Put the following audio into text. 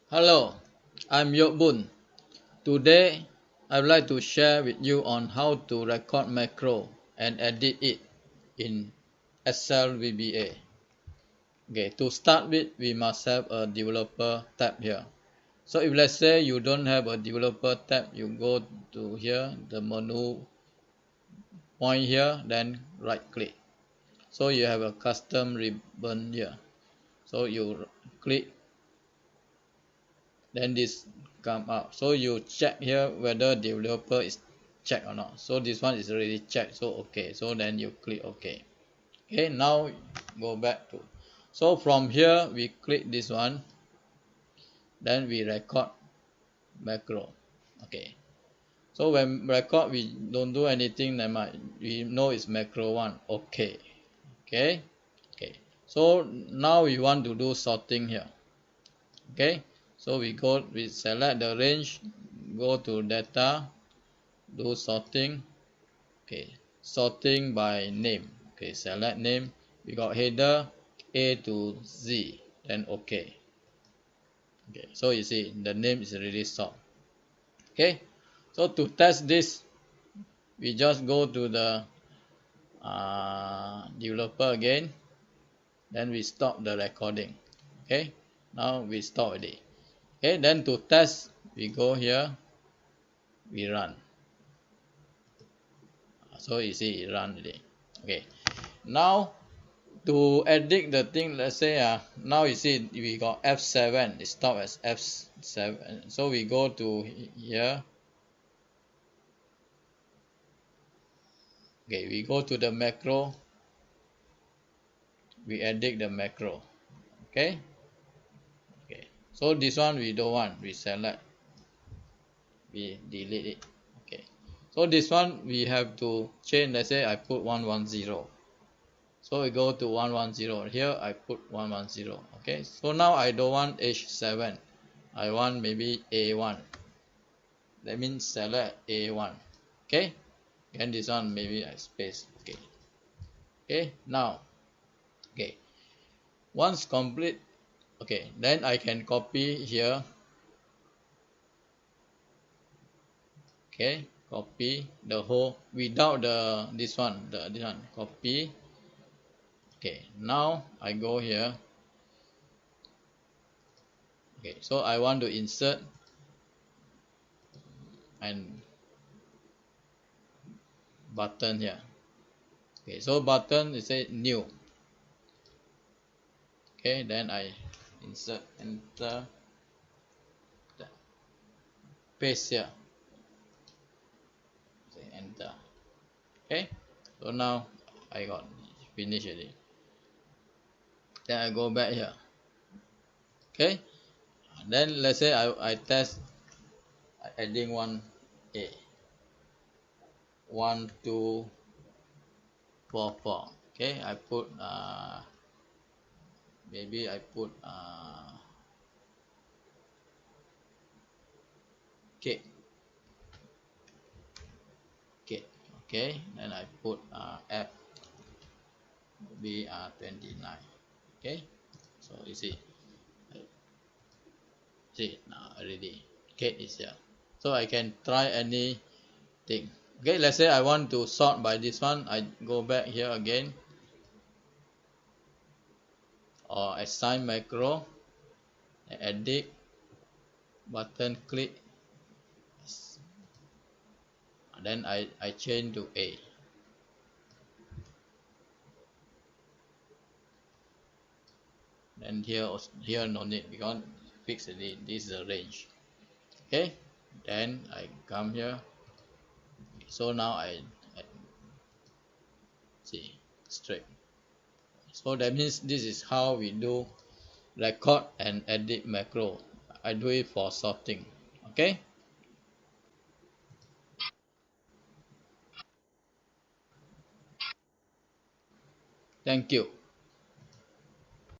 Hello, I'm Yobun. Today, I'd like to share with you on how to record macro and edit it in Excel VBA. Okay, to start with, we must have a developer tab here. So if let's say you don't have a developer tab, you go to here, the menu point here, then right click. So you have a custom ribbon here. So you click, then this come up. So you check here whether developer is checked or not. So this one is already checked, so okay. So then you click OK. Okay, now go back to. So from here we click this one, then we record macro. Okay. So when record we don't do anything, we know it's macro one. Okay. Okay. Okay. So now we want to do sorting here. Okay. So we select the range, go to data, do sorting. Okay, sorting by name. Okay, select name. We got header A to Z, then okay. Okay, so you see the name is already sort. Okay, so to test this, we just go to the developer again, then we stop the recording. Okay, now we stop already. Okay, then to test, we go here, we run. So you see it run already. Okay, now to edit the thing, let's say now you see we got F7, it stop as F7. So we go to here. Okay, we go to the macro, we edit the macro. Okay. Okay, so this one we don't want, we select, we delete it. Okay, so this one we have to change. Let's say I put 110. So we go to 110. Here I put 110. Okay, so now I don't want H7, I want maybe A1. That means select A1. Okay, and this one maybe I space. Okay. Okay, now okay, once complete, okay, then I can copy here. Okay, copy the whole without this one, copy. Okay, now I go here. Okay, so I want to insert and button here. Okay, so button is say new. Okay, then I insert, enter, paste here. Say enter. Okay, so now I got finished already. Then I go back here. Okay, then let's say I test adding 1A 1 2 4 4. Okay, I put maybe I put K. Okay, then I put F BR29. Okay, so you see now already K is here, so I can try anything. Okay, let's say I want to sort by this one, I go back here again, or assign macro, edit, button click, then I change to A. Then here no need because fix it, this is the range. Okay, then I come here. So now I see straight. So that means this is how we do record and edit macro. I do it for sorting. Okay, thank you.